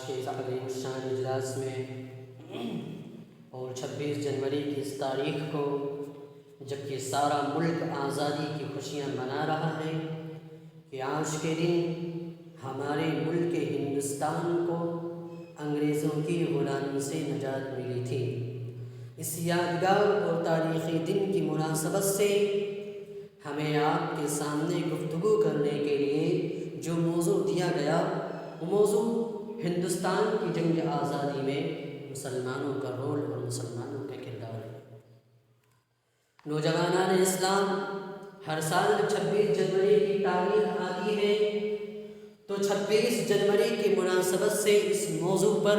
کے اس عظیم الشان اجلاس میں اور 26 جنوری کی اس تاریخ کو جب کہ سارا ملک آزادی کی خوشیاں منا رہا ہے کہ آج کے دن ہمارے ملک ہندوستان کو انگریزوں کی غلامی سے نجات ملی تھی، اس یادگار اور تاریخی دن کی مناسبت سے ہمیں آپ کے سامنے گفتگو کرنے کے لیے جو موضوع دیا گیا وہ موضوع ہندوستان کی جنگ آزادی میں مسلمانوں کا رول اور مسلمانوں کا کردار ہے۔ نوجوانان اسلام ہر سال 26 جنوری کی تاریخ آتی ہے تو 26 جنوری کی مناسبت سے اس موضوع پر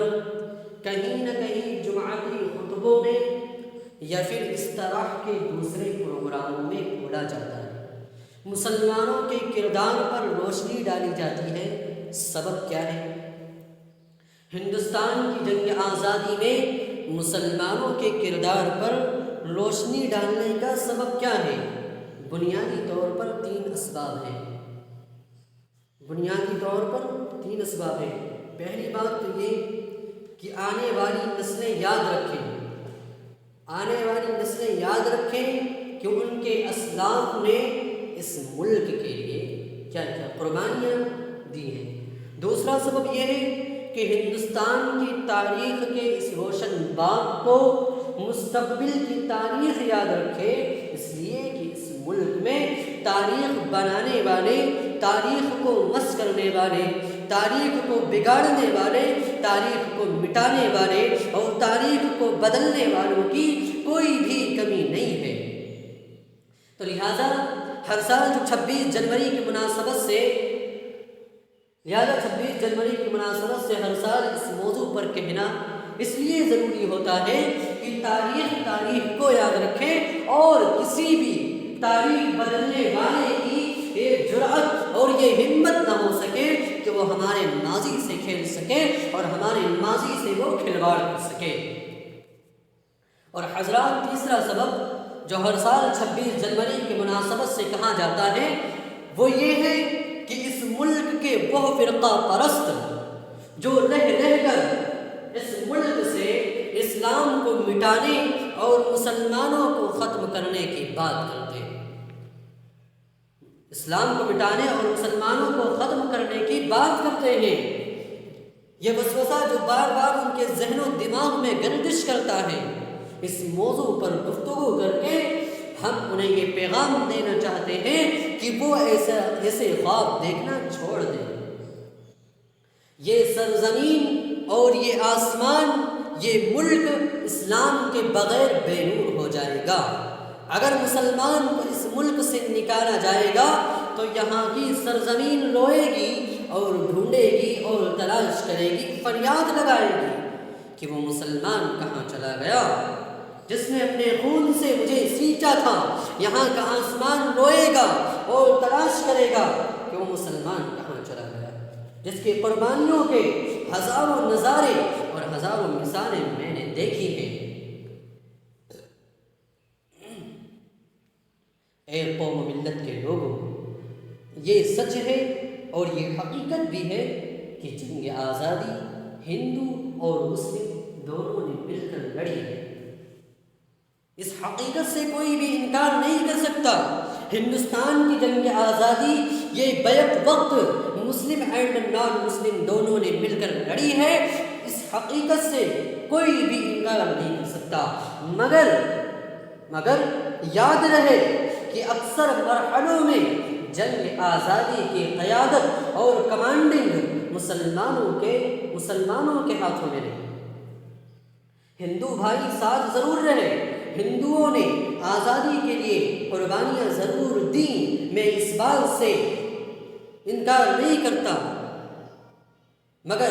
کہیں نہ کہیں جمعاتی خطبوں میں یا پھر اس طرح کے دوسرے پروگراموں میں بولا جاتا ہے، مسلمانوں کے کردار پر روشنی ڈالی جاتی ہے۔ سبب کیا ہے؟ ہندوستان کی جنگ آزادی میں مسلمانوں کے کردار پر روشنی ڈالنے کا سبب کیا ہے؟ بنیادی طور پر تین اسباب ہیں۔ پہلی بات تو یہ کہ آنے والی نسلیں یاد رکھیں کہ ان کے اسلاف نے اس ملک کے لیے کیا کیا قربانیاں دی ہیں۔ دوسرا سبب یہ ہے کہ ہندوستان کی تاریخ کے اس روشن باب کو مستقبل کی تاریخ یاد رکھے، اس لیے کہ اس ملک میں تاریخ بنانے والے، تاریخ کو مس کرنے والے، تاریخ کو بگاڑنے والے، تاریخ کو مٹانے والے اور تاریخ کو بدلنے والوں کی کوئی بھی کمی نہیں ہے۔ تو لہذا ہر سال 26 جنوری کی مناسبت سے ہر سال اس موضوع پر کہنا اس لیے ضروری ہوتا ہے کہ تاریخ کو یاد رکھیں اور کسی بھی تاریخ بدلنے والے کی یہ جرأت اور یہ ہمت نہ ہو سکے کہ وہ ہمارے ماضی سے کھیل سکے اور ہمارے ماضی سے وہ کھلواڑ کر سکے۔ اور حضرات، تیسرا سبب جو ہر سال 26 جنوری کی مناسبت سے کہا جاتا ہے وہ یہ ہے کہ اس ملک کے وہ فرقہ پرست جو رہ کر اس ملک سے اسلام کو مٹانے اور مسلمانوں کو ختم کرنے کی بات کرتے ہیں، یہ وسوسہ جو بار بار ان کے ذہن و دماغ میں گردش کرتا ہے، اس موضوع پر گفتگو کر کے ہم انہیں یہ پیغام دینا چاہتے ہیں کہ وہ ایسے خواب دیکھنا چھوڑ دیں۔ یہ سرزمین اور یہ آسمان، یہ ملک اسلام کے بغیر بے نور ہو جائے گا۔ اگر مسلمان کو اس ملک سے نکالا جائے گا تو یہاں کی سرزمین روئے گی اور ڈھونڈے گی اور تلاش کرے گی، فریاد لگائے گی کہ وہ مسلمان کہاں چلا گیا جس نے اپنے خون سے مجھے سینچا تھا۔ یہاں کا آسمان روئے گا اور تلاش کرے گا کہ وہ مسلمان کہاں چلا گیا، جس کی قربانیوں کے ہزاروں نظارے اور ہزاروں مثالیں میں نے دیکھی ہیں۔ اے قوم و ملت کے لوگوں، یہ سچ ہے اور یہ حقیقت بھی ہے کہ جنگ آزادی ہندو اور مسلم دونوں نے مل کر لڑی ہے۔ اس حقیقت سے کوئی بھی انکار نہیں کر سکتا۔ ہندوستان کی جنگ آزادی یہ بیک وقت مسلم اینڈ نان مسلم دونوں نے مل کر لڑی ہے، اس حقیقت سے کوئی بھی انکار نہیں کر سکتا۔ مگر یاد رہے کہ اکثر مرحلوں میں جنگ آزادی کی قیادت اور کمانڈنگ مسلمانوں کے ہاتھوں میں رہی۔ ہندو بھائی ساتھ ضرور رہے، ہندوؤں نے آزادی کے لیے قربانیاں ضرور دیں، میں اس بات سے انکار نہیں کرتا، مگر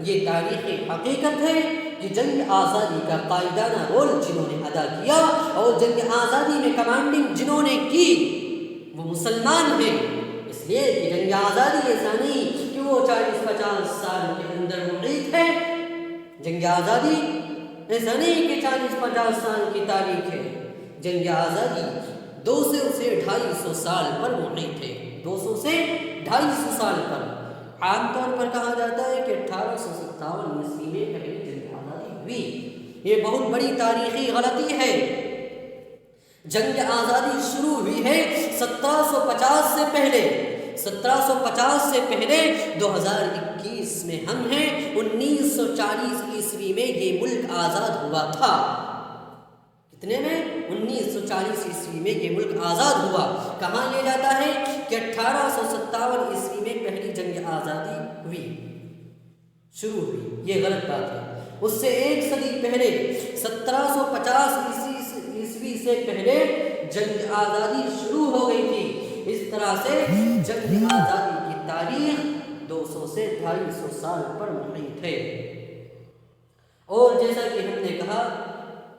یہ تاریخی حقیقت ہے کہ جنگ آزادی کا قائدانہ رول جنہوں نے ادا کیا اور جنگ آزادی میں کمانڈنگ جنہوں نے کی وہ مسلمان ہیں۔ اس لیے کہ جنگ آزادی ایسا نہیں کہ وہ 40-50 سال کے اندر محیط ہے، جنگ آزادی ایسا نہیں کہ 40-50 سال کی تاریخ ہے، جنگ آزادی 200 سے 250 سال پر محیط ہے، 200 سے 250 سال پر۔ عام طور پر کہا جاتا ہے کہ 1857 عیسوی میں پہلی جنگ آزادی ہوئی۔ یہ بہت بڑی تاریخی غلطی ہے۔ جنگ آزادی شروع ہوئی ہے 1750 سے پہلے، 1750 سے پہلے 2021 میں ہم ہیں، 1940 عیسوی میں یہ ملک آزاد ہوا تھا۔ کتنے میں؟ 1940 عیسوی میں یہ ملک آزاد ہوا۔ کہاں لے جاتا ہے کہ 1857 عیسوی میں پہلی جنگ آزادی ہوئی، شروع ہوئی، یہ غلط بات ہے۔ اس سے ایک صدی پہلے 1750 عیسوی سے پہلے جنگ آزادی شروع ہو گئی تھی۔ اس طرح سے جنگ آزادی کی تاریخ 200 سے 250 سال پر محیط ہے۔ اور جیسا کہ ہم نے کہا،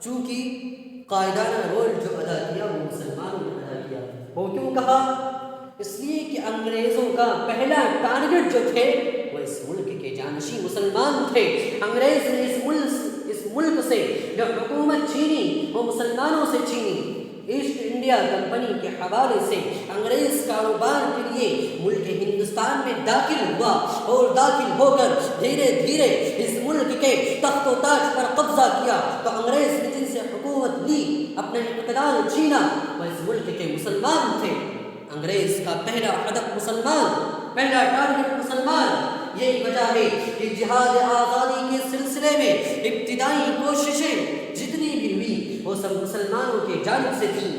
چونکہ قائدانہ رول جو ادا کیا وہ مسلمانوں نے ادا کیا۔ وہ کیوں کہا؟ اس لیے کہ انگریزوں کا پہلا ٹارگٹ جو تھے وہ اس ملک کے جانشین مسلمان تھے۔ انگریز نے اس ملک سے جو حکومت چھینی وہ مسلمانوں سے چھینی۔ ایسٹ انڈیا کمپنی کے حوالے سے انگریز کاروبار کے لیے ملک ہندوستان میں داخل ہوا، اور داخل ہو کر دھیرے دھیرے اس ملک کے تخت و تاج پر قبضہ کیا۔ تو انگریز نے جن سے حکومت لی، اپنا اقتدار چھینا، وہ اس ملک کے مسلمان تھے۔ انگریز کا پہلا ہدف مسلمان، پہلا ٹارگٹ مسلمان۔ یہی وجہ ہے کہ جہاد آزادی کے سلسلے میں ابتدائی کوششیں جتنی بھی ہوئی وہ سب مسلمانوں کی جانب سے تھیں۔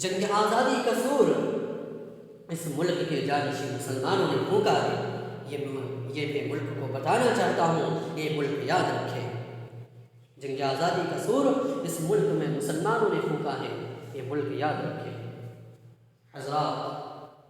جنگ آزادی کا سور اس ملک کے جانشین مسلمانوں نے پھونکا ہے۔ یہ میں ملک کو بتانا چاہتا ہوں، یہ ملک یاد رکھے۔ جنگ آزادی کا سور اس ملک میں مسلمانوں نے پھونکا ہے، یہ ملک یاد رکھے۔ حضرات،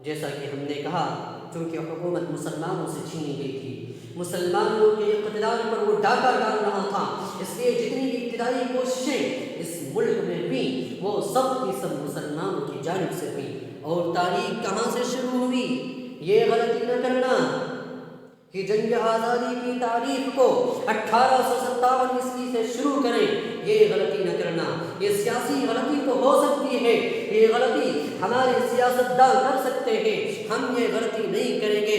جیسا کہ ہم نے کہا، چونکہ حکومت مسلمانوں سے چھینی گئی تھی، مسلمانوں کے اقتدار پر وہ ڈاکہ ڈال رہا تھا، اس لیے جتنی بھی ابتدائی کوششیں اس ملک میں ہوئی وہ سب کی سب مسلمانوں کی جانب سے ہوئی۔ اور تاریخ کہاں سے شروع ہوئی؟ یہ غلطی نہ کرنا کہ جنگ آزادی کی تاریخ کو 1857 عیسوی سے شروع کریں، یہ غلطی نہ کرنا۔ یہ سیاسی غلطی تو ہو سکتی ہے، یہ غلطی ہمارے سیاستدان کر سکتے ہیں، ہم یہ غلطی نہیں کریں گے۔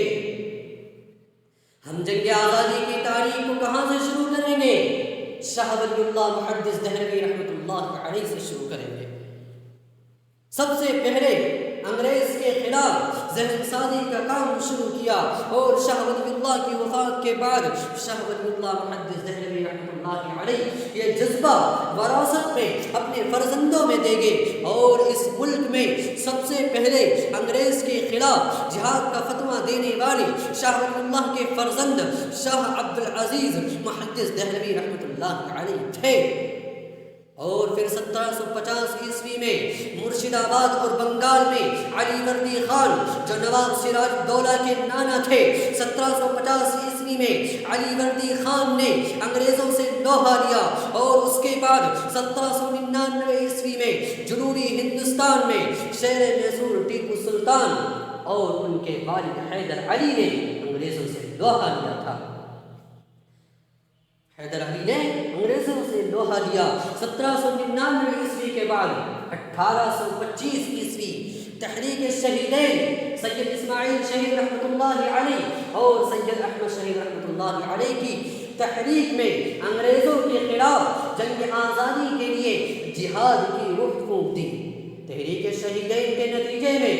ہم جنگ آزادی کی تاریخ کو کہاں سے شروع کریں گے؟ شاہ ولی اللہ محدث دہلوی رحمۃ اللہ علیہ سے شروع کریں گے۔ سب سے پہلے انگریز کے خلاف ذہن سازی کا کام شروع کیا، اور شاہ ولی اللہ کی وفات کے بعد شاہ ولی اللہ محدث دہلوی رحمۃ اللہ علیہ یہ جذبہ وراثت میں اپنے فرزندوں میں دے گے، اور اس ملک میں سب سے پہلے انگریز کے خلاف جہاد کا فتویٰ دینے والے شاہ ولی اللہ کے فرزند شاہ عبد العزیز محدث دہلوی رحمۃ اللہ علیہ تھے۔ اور پھر 1750 عیسوی میں مرشد آباد اور بنگال میں علی وردی خان جو نواب سراج الدولہ کے نانا تھے، 1750 عیسوی میں علی وردی خان نے انگریزوں سے لوہا لیا، اور اس کے بعد 1799 عیسوی میں جنوبی ہندوستان میں شیر میسور ٹیپو سلطان اور ان کے والد حیدر علی نے انگریزوں سے لوہا لیا تھا۔ حیدر علی نے انگریزوں سے لوہا لیا۔ 1799 عیسوی کے بعد 1825 عیسوی تحریک شہیدین سید اسماعیل شہید رحمۃ اللہ علیہ اور سید احمد شہید رحمۃ اللہ علیہ کی تحریک میں انگریزوں کے خلاف جنگ آزادی کے لیے جہاد کی روح پھونک دی۔ تحریک شہیدین کے نتیجے میں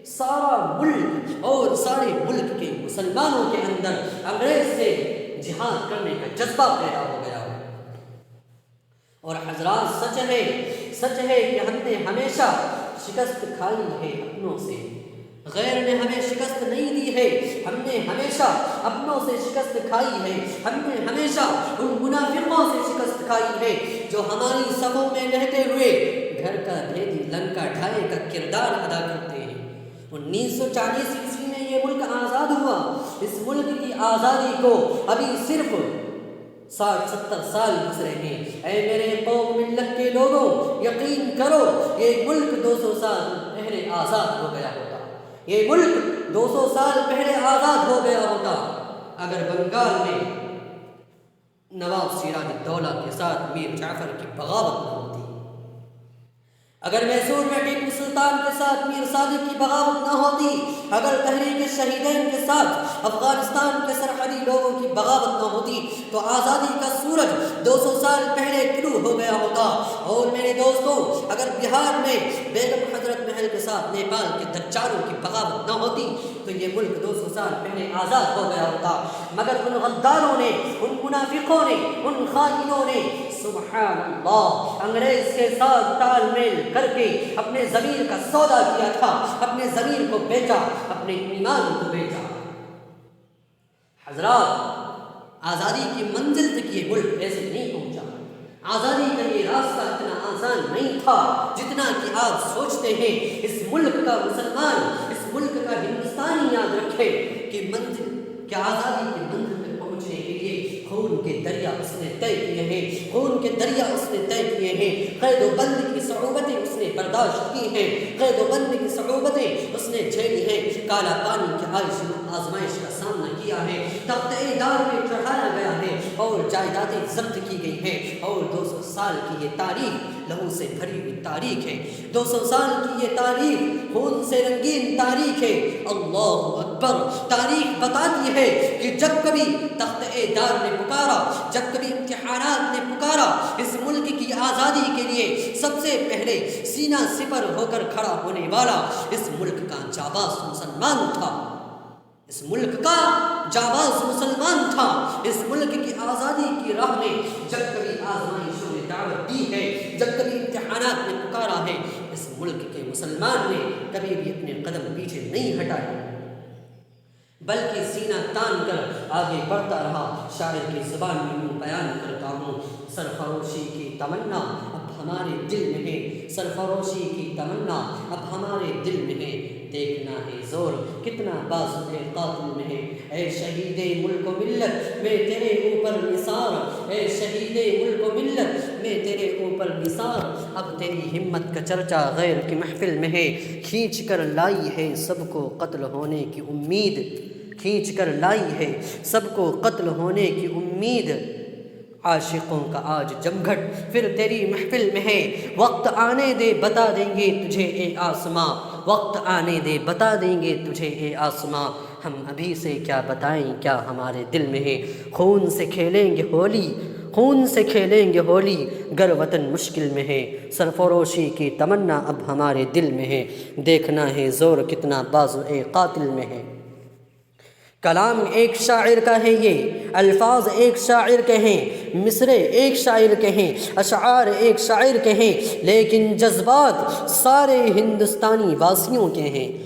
سارا ملک اور سارے ملک کے مسلمانوں کے اندر انگریز سے جہاد کرنے کا جذبہ پیدا ہو گیا۔ اور حضرات، سچ ہے کہ ہم نے ہمیشہ شکست کھائی ہے اپنوں سے، غیر نے ہمیں شکست نہیں دی ہے۔ ہم نے ہمیشہ اپنوں سے شکست کھائی ہے، ہم نے ہمیشہ ان منافقوں سے شکست کھائی ہے جو ہماری صفوں میں رہتے ہوئے گھر کا بھیدی لنکا ڈھائی کا کردار ادا کرتے ہیں۔ 1940 عیسوی میں یہ ملک آزاد ہوا۔ اس ملک کی آزادی کو ابھی صرف 60-70 سال گزرے ہیں۔ اے میرے قوم ملت کے لوگوں، یقین کرو یہ ملک 200 سال پہلے آزاد ہو گیا ہوتا، یہ ملک 200 سال پہلے آزاد ہو گیا ہوتا اگر بنگال میں نواب سراج الدولہ کے ساتھ میر جعفر کی بغاوت نہ ہوتی، اگر میسور میں ٹیپو سلطان کے ساتھ میر صادق کی بغاوت نہ ہوتی، اگر تحریک شہیدین کے ساتھ افغانستان کے سرحدی لوگوں کی بغاوت نہ ہوتی، تو آزادی کا سورج 200 سال پہلے طلوع ہو گیا ہوتا۔ اور میرے دوستوں، اگر بہار میں بیگم حضرت محل کے ساتھ نیپال کے دجالوں کی بغاوت نہ ہوتی تو یہ ملک 200 سال پہلے آزاد ہو گیا ہوتا۔ مگر ان غداروں نے، ان منافقوں نے، ان خائنوں نے سبحان اللہ انگریز کے ساتھ تال میل کر کے اپنے ضمیر کا سودا کیا تھا، اپنے ضمیر کو بیچا، اپنے ایمان کو بیچا۔ حضرات، آزادی کی منزل تک یہ ملک ایسے نہیں پہنچا۔ آزادی کا یہ راستہ اتنا آسان نہیں تھا جتنا کہ آپ سوچتے ہیں۔ اس ملک کا مسلمان، اس ملک کا ہندوستانی یاد رکھے کہ آزادی کی منزل تک پہنچنے کے لیے خون کے دریا اس نے طے کیے ہیں، خون کے دریا اس نے طے کیے ہیں، قید و بند کی صعوبتیں اس نے برداشت کی ہیں، قید و بند کی صعوبتیں اس نے جھیلی ہیں، کالا پانی کی آزمائش کا سامنا کیا ہے، تخت دار پہ چڑھایا گیا ہے اور جائیدادیں ضبط کی گئی ہیں، اور 200 سال کی یہ تاریخ لہو سے بھری ہوئی تاریخ ہے، 200 سال کی یہ تاریخ خون سے رنگین تاریخ ہے۔ اللہ اکبر! تاریخ بتاتی ہے کہ جب کبھی تخت دار نے پکارا، جب کبھی امتحانات نے پکارا، اس ملک کی آزادی کے لیے سب سے پہلے سینہ سپر ہو کر کھڑا ہونے والا اس ملک کا جانباز مسلمان تھا، اس ملک کا جانباز مسلمان تھا۔ اس ملک کی آزادی کی راہ میں جب کبھی آزمائشوں نے دعوت دی ہے، جب کبھی امتحانات نے پکارا ہے، اس ملک کے مسلمان نے کبھی بھی اپنے قدم پیچھے نہیں ہٹائے بلکہ سینہ تان کر آگے بڑھتا رہا۔ شاعر کی زبان میں یوں بیان کرتا ہوں، سرفروشی کی تمنا اب ہمارے دل میں ہے، سرفروشی کی تمنا اب ہمارے دل میں ہے، دیکھنا ہے زور کتنا بازو قاتل میں ہے۔ اے شہید ملک و ملت میں تیرے اوپر نثار، اے شہید ملک و ملت میں تیرے اوپر نثار، اب تیری ہمت کا چرچا غیر کی محفل میں ہے، کھینچ کر لائی ہے سب کو قتل ہونے کی امید، کھینچ کر لائی ہے سب کو قتل ہونے کی امید، عاشقوں کا آج جمگھٹ پھر تیری محفل میں ہے، وقت آنے دے بتا دیں گے تجھے اے آسماں، وقت آنے دے بتا دیں گے تجھے اے آسماں، ہم ابھی سے کیا بتائیں کیا ہمارے دل میں ہے، خون سے کھیلیں گے ہولی، خون سے کھیلیں گے ہولی گر وطن مشکل میں ہے، سرفروشی کی تمنا اب ہمارے دل میں ہے، دیکھنا ہے زور کتنا بازو قاتل میں ہے۔ کلام ایک شاعر کا ہے یہ، الفاظ ایک شاعر کے ہیں، مصرے ایک شاعر کے ہیں، اشعار ایک شاعر کے ہیں، لیکن جذبات سارے ہندوستانی واسیوں کے ہیں۔